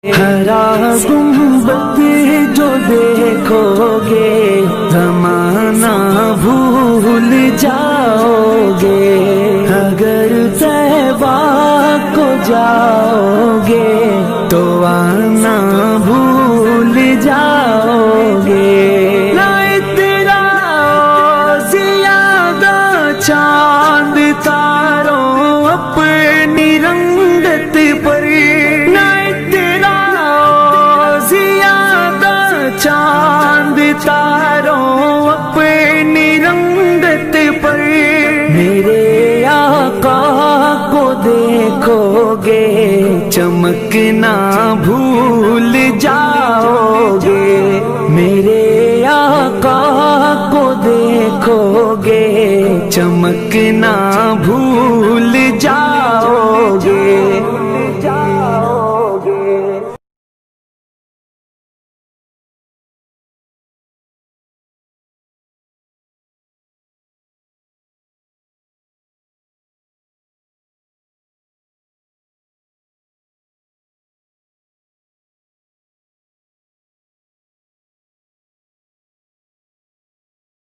ہرا گنبد جو دیکھو گے زمانہ بھول جاؤ گے، اگر طیبہ کو جاؤ گے تو آنا بھول جاؤ گے۔ نہ تیرا زیادہ چاند تاروں اپنی رنگت پر، چاند تاروں اپنی رنگت پر، میرے آقا کو دیکھو گے چمکنا بھول جاؤ گے، میرے آقا کو دیکھو گے چمکنا